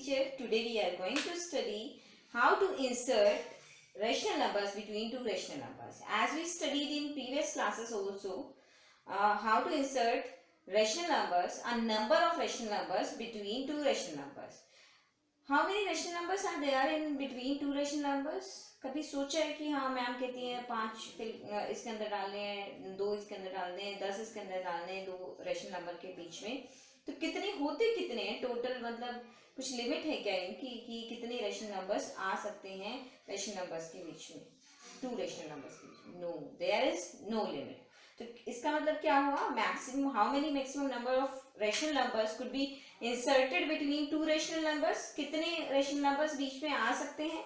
teacher. Today we are going to study how to insert rational numbers between two rational numbers. As we studied in previous classes also, how to insert rational numbers, a number of rational numbers between two rational numbers. How many rational numbers are there in between two rational numbers? कभी सोचा है कि हाँ ma'am कहती है 5 इसके अंदर डालने हैं, 2 इसके अंदर डालने हैं, 10 इसके अंदर डालने हैं, 2 रेशनल नंबर के बीच में, तो कितने होते कितने हैं टोटल, मतलब कुछ लिमिट है क्या इनकी कि कितने रेशनल नंबर्स आ सकते हैं रेशनल नंबर्स के बीच में, टू रेशनल नंबर्स के बीच में? No, there is no limit. तो इसका मतलब क्या हुआ, maximum how many maximum number of rational numbers could be inserted between two rational numbers, कितने रेशनल नंबर्स बीच में आ सकते हैं?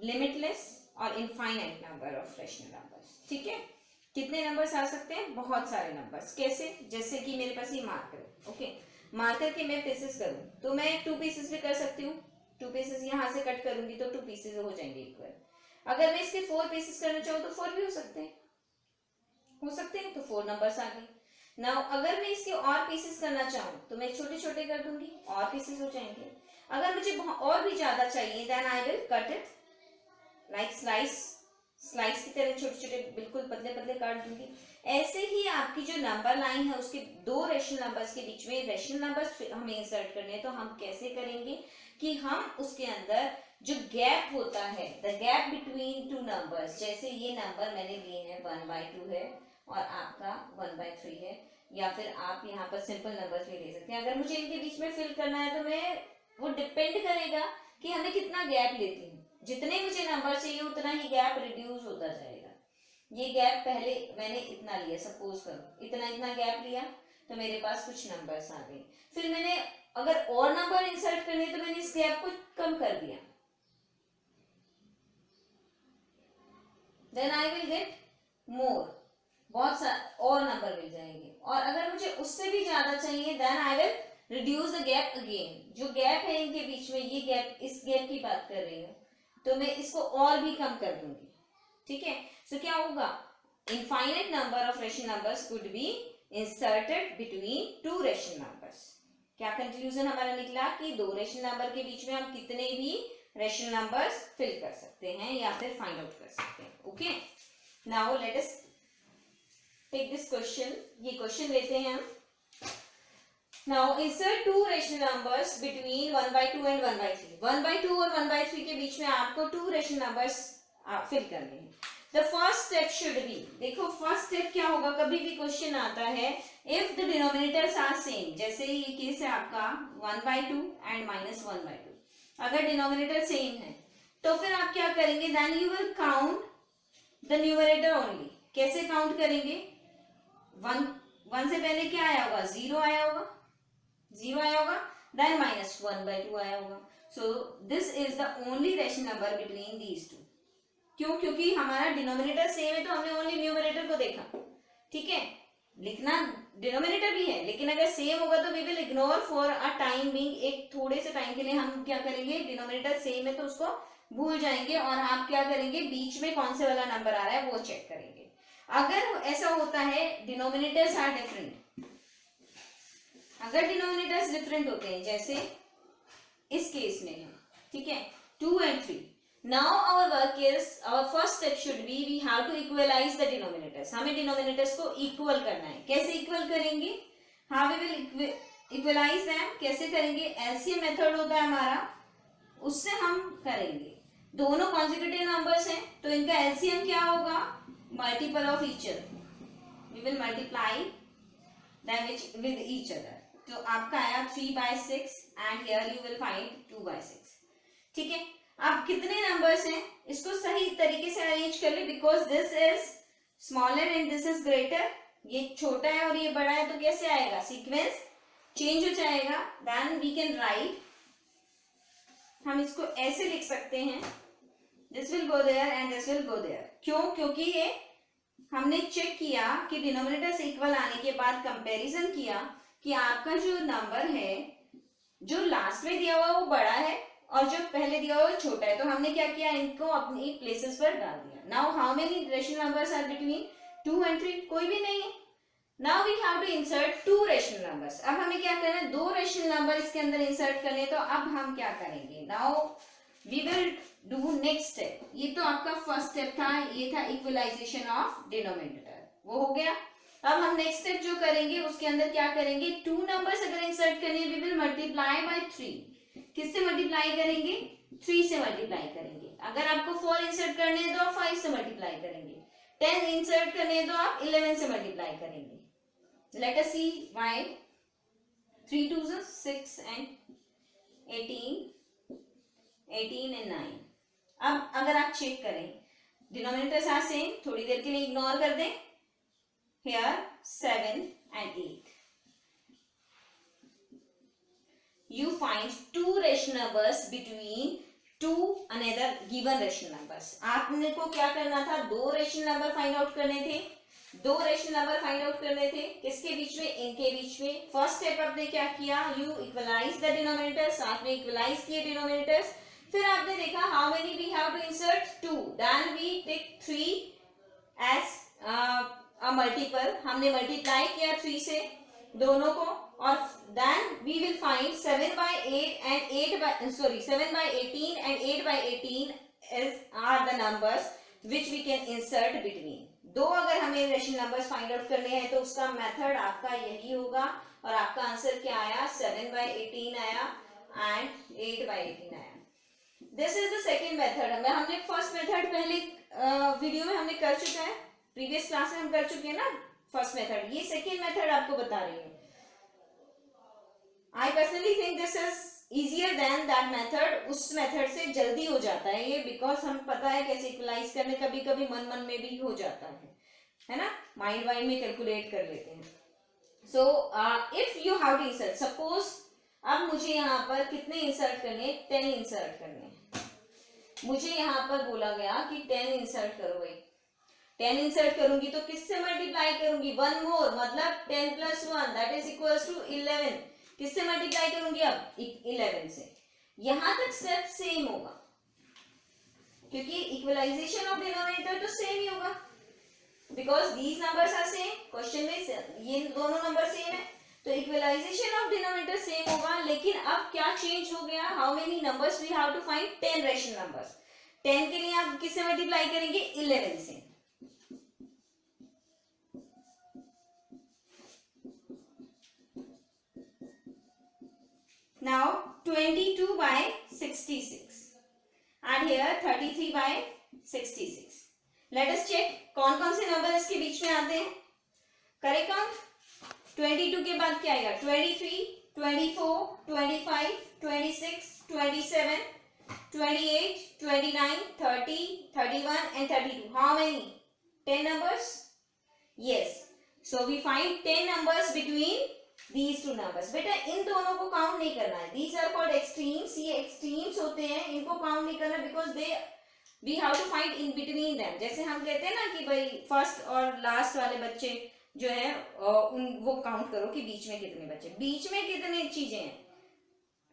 लिमिटलेस और infinite number of rational numbers. ठीक है, कितने नंबर्स आ सकते हैं? बहुत सारे नंबर्स. कैसे? जैसे कि मेरे पास ये मार्कर है. ओके, मार्कर के मैं पीसेस करूं तो मैं 2 पीसेस भी कर सकती हूँ. 2 पीसेस यहां से कट करूंगी तो 2 पीसेस हो जाएंगे इक्वल. अगर मैं इसके 4 पीसेस करना चाहूँ तो 4 भी हो सकते हैं, तो 4 नंबर्स आ गए. नाउ अगर मैं इसके और पीसेस करना चाहूँ तो मैं छोटे छोटे कर दूंगी, और पीसेस हो जाएंगे. अगर मुझे और भी ज्यादा चाहिए then I will cut it like slice की तरह, छोटे छोटे बिल्कुल पतले पतले काट दूंगी. ऐसे ही आपकी जो नंबर लाइन है उसके 2 रेशनल नंबर्स के बीच में रेशनल नंबर्स हमें इंसर्ट करने हैं. तो हम कैसे करेंगे कि हम उसके अंदर जो गैप होता है, the gap between two numbers, जैसे ये नंबर मैंने लिए हैं 1/2 है और आपका 1/3 है, या फिर आप यहाँ पर सिंपल नंबर्स भी ले सकते हैं. अगर मुझे इनके बीच में फिल करना है तो मैं वो डिपेंड करेगा कि हमें कितना गैप लेती हूँ. जितने मुझे नंबर चाहिए उतना ही गैप रिड्यूस होता जाएगा. ये गैप पहले मैंने इतना लिया, सपोज करो इतना गैप लिया तो मेरे पास कुछ नंबर्स आ गए. फिर मैंने अगर और नंबर इंसर्ट करने तो मैंने इस गैप को कम कर दिया, then I will get more, बहुत सारे और नंबर मिल जाएंगे. और अगर मुझे उससे भी ज्यादा चाहिए then I will reduce the gap again. जो गैप है इनके बीच में, ये गैप, इस गैप की बात कर रही हूँ, तो मैं इसको और भी कम कर दूंगी. ठीक है, सो क्या होगा, infinite number of rational numbers could be inserted between two rational numbers. क्या कंक्लूजन हमारा निकला कि 2 रेशनल नंबर के बीच में हम कितने भी रेशनल नंबर्स फिल कर सकते हैं या फिर फाइंड आउट कर सकते हैं. Okay, now let us take this question. ये क्वेश्चन लेते हैं हम. Now insert 2 rational numbers between 1/2 and 1/3. 1/2 और 1/3 के बीच में आपको 2 rational numbers फिल करने हैं. The first step should be, देखो फर्स्ट स्टेप क्या होगा, कभी भी क्वेश्चन आता है if the denominators are same, जैसे ये केस है आपका 1/2 and -1/2. अगर डिनोमिनेटर सेम है तो फिर आप क्या करेंगे, then you will count the numerator only. कैसे काउंट करेंगे, 1 से पहले क्या आया होगा, 0 आया होगा, then -1/2 आया होगा. So this is the only rational number between these two. क्यों? क्योंकि हमारा डिनोमिनेटर सेम है तो हमने ओनली न्यूमरेटर को देखा. ठीक है, लिखना डिनोमिनेटर भी है, लेकिन अगर सेम होगा तो we will ignore for a time being. एक थोड़े से टाइम के लिए हम क्या करेंगे, डिनोमिनेटर सेम है तो उसको भूल जाएंगे और आप क्या करेंगे, बीच में कौन से वाला नंबर आ रहा है वो चेक करेंगे. अगर ऐसा होता है डिनोमिनेटर्स आर डिफरेंट, अगर डिनोमिनेटर्स डिफरेंट होते हैं जैसे इस केस में है, ठीक है, 2 and 3. Now our work is, our first step should be we have to equalize the denominators. हमें डिनोमिनेटर्स को इक्वल करना है. कैसे इक्वल करेंगे, how we will equalize them, कैसे करेंगे, एलसीएम मेथड होता है हमारा, उससे हम करेंगे. दोनों कॉन्सेक्यूटिव नंबर्स हैं तो इनका एलसीएम क्या होगा, multiple of each other. We will multiply them with each other. तो आपका आया 3/6 and here you will find 2/6. ठीक है, अब कितने नंबर्स हैं इसको सही तरीके से अरेंज कर ले, because this is smaller and this is greater. ये छोटा है और ये बड़ा है तो कैसे आएगा, सीक्वेंस चेंज हो जाएगा. देन वी कैन राइट, हम इसको ऐसे लिख सकते हैं, this will go there and this will go there. क्यों? क्योंकि ये हमने चेक किया कि डिनोमिनेटर से इक्वल आने के बाद कंपैरिजन किया कि आपका जो नंबर है जो लास्ट में दिया हुआ वो बड़ा है और जो पहले दिया हुआ वो छोटा है. तो हमने क्या किया, इनको अपनी प्लेसेस पर डाल दिया. Now how many rational numbers are between 2 and 3? कोई भी नहीं है. Now we have to insert two rational numbers. अब हमें क्या करना है, दो रेशनल नंबर इसके अंदर इंसर्ट करने। तो अब हम क्या करेंगे, now we will do next step. ये तो आपका फर्स्ट स्टेप था, ये था इक्वलाइजेशन ऑफ डिनोमिनेटर, वो हो गया। अब हम नेक्स्ट स्टेप जो करेंगे उसके अंदर क्या करेंगे, टू नंबर्स अगर इंसर्ट करने, वी विल मल्टीप्लाई बाय 3। किससे मल्टीप्लाई करेंगे, 3 से मल्टीप्लाई करेंगे। अगर आपको 4 इंसर्ट करने हैं तो आप 5 से मल्टीप्लाई करेंगे, 10 इंसर्ट करने हैं तो आप 11 से मल्टीप्लाई करेंगे। Let us see why 3 2 6 and 18 and 9। अब अगर आप चेक करें, डिनोमिनेटर्स आर सेम, थोड़ी देर के लिए इग्नोर कर दें। Here 7 and 8, you find two rational numbers between two another given rational numbers। आपने को क्या करना था, दो रेशनल नंबर फाइंड आउट करने थे, दो रेशनल नंबर फाइंड आउट करने थे। किसके बीच में, इनके बीच में। फर्स्ट स्टेप आपने क्या किया, यू इक्वलाइज द डिनोमिनेटर्स, आपने इक्वलाइज किए डिनोमिनेटर्स। फिर आपने देखा how many we have to insert, 2, then we take 3 as multiple, हमने मल्टीप्लाई किया 3 से दोनों को, और then we will find 7 by 8 and 7 by 18 and 8 by 18 are the numbers which we can insert between. दो अगर हमें रेशनल नंबर्स फाइंड आउट करने हैं तो उसका मेथड आपका यही होगा, और आपका आंसर क्या आया, 7 by 18 आया एंड 8 by 18 आया। This is the second method. हमने फर्स्ट मेथड पहले वीडियो में हमने कर चुका है, प्रीवियस क्लास में हम कर चुके हैं ना फर्स्ट मेथड। ये सेकेंड मेथड आपको बता रही हूँ। I personally think this is easier than that method. उस मेथड से जल्दी हो जाता है ये, बिकॉज हम पता है कैसे इक्वलाइज करने, कभी कभी मन मन में भी हो जाता है ना, माइंड वाइंड में कैलकुलेट कर लेते हैं। So if you have to insert, suppose अब मुझे यहाँ पर कितने इंसर्ट करने, 10 इंसर्ट करने। मुझे यहाँ पर बोला गया कि 10 इंसर्ट करो भाई। 10 इंसर्ट करूंगी तो किससे मल्टीप्लाई करूंगी, 1 मोर, मतलब 10 plus 1 that is equals to 11। किससे मल्टीप्लाई करूंगी अब, 11 से। यहां तक स्टेप सेम होगा, क्योंकि इक्वलाइजेशन ऑफ डिनोमिनेटर तो सेम ही होगा, because these numbers are same. Question में ये दोनों नंबर सेम है, तो इक्वलाइजेशन ऑफ डिनोमिनेटर सेम होगा। लेकिन अब क्या चेंज हो गया, how many numbers we have to find, 10 rational numbers. 10 के लिए आप किससे मल्टीप्लाई करेंगे, 11 से। Now 22 by 66 and here 33 by 66. Let us check कौन कौन से नंबर इसके बीच में आते हैं। करें काउंट, 22 के बाद क्या आएगा, 23, 24, 25, 26, 27, 28, 29, 30, 31 and 32. How many? 10 numbers? Yes. So we find 10 numbers between these two numbers। बेटा इन दोनों को काउंट नहीं करना है, these are called extremes। ये extremes होते हैं, इनको काउंट नहीं करना, because they we have to find in between them। जैसे हम कहते हैं ना कि भाई फर्स्ट और लास्ट वाले बच्चे जो है उन वो काउंट करो कि बीच में कितने बच्चे, बीच में कितने चीजें हैं,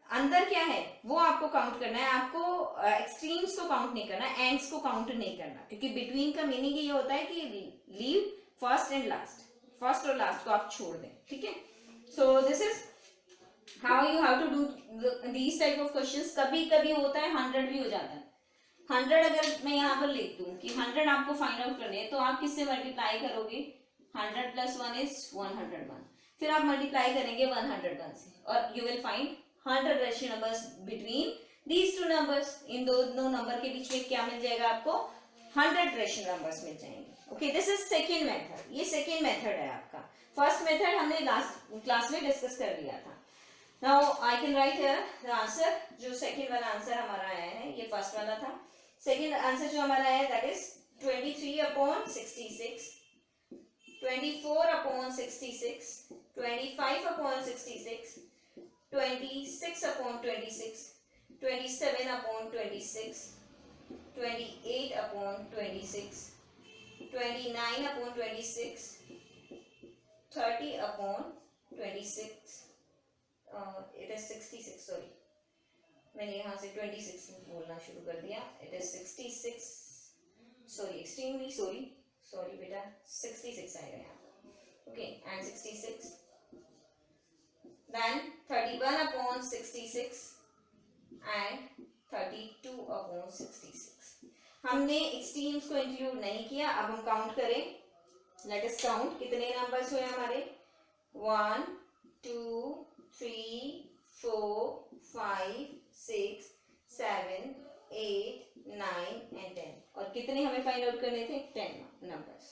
अंदर क्या है वो आपको काउंट करना है। आपको एक्सट्रीम्स को काउंट नहीं करना, एंड्स को काउंट नहीं करना, क्योंकि बिटवीन का मीनिंग ये होता है कि leave first and last, first और लास्ट को आप छोड़ दें, ठीक है। So this is how you have to do these type of questions। कभी कभी होता है 100 भी हो जाता है। 100 अगर मैं यहाँ पर लिख दूं कि 100 आपको फाइंड आउट करने हैं, तो आप किससे मल्टीप्लाई करोगे, 100 plus 1 is 101। फिर आप मल्टीप्लाई करेंगे 101 से, और you will find 100 rational numbers between these two numbers। इन दोनों नंबर के बीच में क्या मिल जाएगा आपको, 100 रेशनल नंबर्स मिल जाएंगे। Okay, this is second method. ये सेकेंड मेथड है आपका। फर्स्ट मेथड हमने लास्ट क्लास में डिस्कस कर लिया था। Now I can write here the answer. जो सेकेंड वाला आंसर हमारा आया है, ये फर्स्ट वाला था। सेकेंड आंसर जो हमारा है that is 23/66, 24/66, 25/66, 26/26, 27/26, 28/26, 29/26, 30/26, it is 66, sorry मैंने यहाँ से 26 बोलना शुरू कर दिया, it is 66, sorry extremely sorry बेटा 66 आएगा यहाँ पर। okay, and 66, then 31 upon 66 and 32 upon 66. हमने एक्सट्रीम्स को इंक्लूड नहीं किया. अब हम काउंट करें. Let us count. कितने नंबर्स हुए हमारे? 1 2 3 4 5 6 7 8 9 and 10. और कितने हमें फाइंड आउट करने थे? 10 numbers.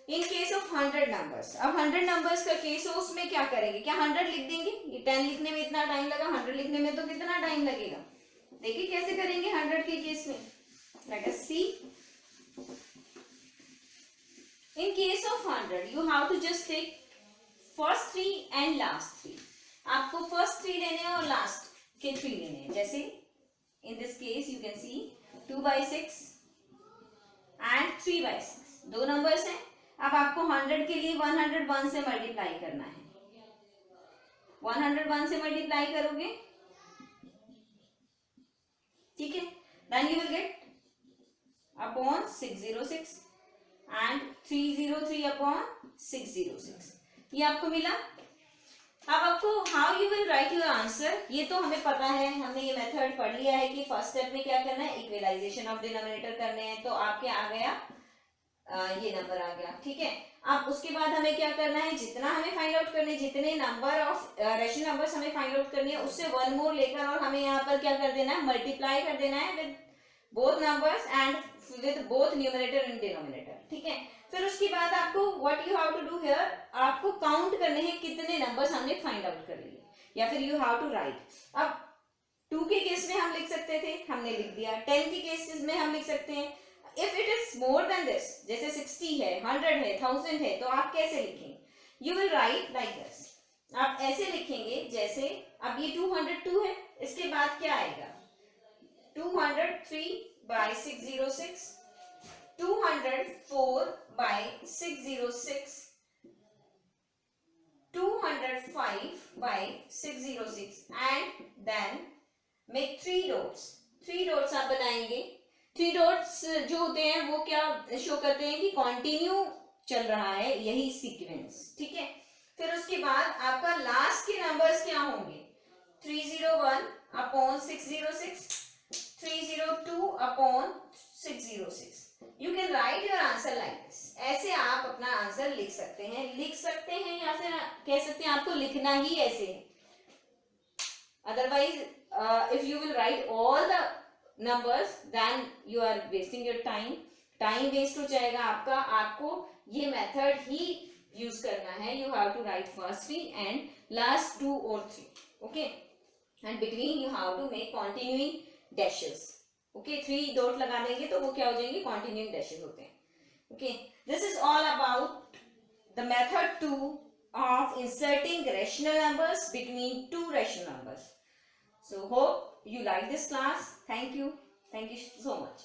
In case of 100 numbers. अब 100 नंबर्स का केस हो, उसमें क्या करेंगे? क्या 100 लिख देंगे? ये 10 लिखने में इतना टाइम लगा, 100 लिखने में तो कितना टाइम लगेगा? देखिए कैसे करेंगे 100 के केस में. Let us see. In case of 100 you have to just take first 3 and last 3. आपको फर्स्ट 3 लेने हैं और लास्ट के 3 लेने हैं. जैसे in this case you can see 2/6 and 3/6. दो नंबर्स हैं. अब आपको 100 के लिए 101 से मल्टीप्लाई करना है. 101 से मल्टीप्लाई करोगे, ठीक है, then you will get upon 606 and 303 upon 606. ये आपको मिला. अब आपको how you will write your answer, ये तो हमें पता है, हमने ये मेथड पढ़ लिया है कि फर्स्ट स्टेप में क्या करना है, इक्वलाइजेशन ऑफ डिनोमिनेटर करने हैं. तो आपके आ गया ये नंबर आ गया, ठीक है. अब उसके बाद हमें क्या करना है, जितना हमें फाइंड आउट करने, जितने नंबर ऑफ रेशनल नंबर्स हमें फाइंड आउट करनी है, उससे वन मोर लेकर और हमें यहाँ पर क्या कर देना है, मल्टीप्लाई कर देना है with both numbers and with both numerator and denominator, ठीक है. फिर उसके बाद आपको what you have to do here, आपको काउंट करने हैं कितने नंबर्स हमने फाइंड आउट कर लिए, या फिर यू हैव टू राइट. अब 2 के केस में हम लिख सकते थे, हमने लिख दिया. 10 के केसेस में हम लिख सकते हैं. If it is more than this, जैसे 60 है, 100 है, 1000 है, तो आप कैसे लिखेंगे? You will right like this. आप ऐसे लिखेंगे जैसे, अब ये 202 है, इसके बाद क्या आएगा? 203/606, 204/606, 205/606 and then make 3 dots. 3 dots आप बनाएंगे. 3 डॉट्स जो होते हैं वो क्या शो करते हैं कि कंटिन्यू चल रहा है यही सीक्वेंस, ठीक है. फिर उसके बाद आपका लास्ट के नंबर्स क्या होंगे? 301 upon 606, 302 upon 606. You can write your answer like this. ऐसे आप अपना आंसर लिख सकते हैं या फिर कह सकते हैं आपको लिखना ही ऐसे है. Otherwise if you will write all the numbers then you are wasting your time. Time waste हो जाएगा आपका. आपको ये मेथड ही यूज करना है. You have to write first 3 and last 2 और 3, okay, and between you have to make continuing dashes, okay. 3 dot लगा देंगे तो वो क्या हो जाएंगे? कंटिन्यूइंग डैशेस होते हैं, okay. This is all about the method 2 of inserting rational numbers between 2 rational numbers. So hope you like this class. Thank you so much.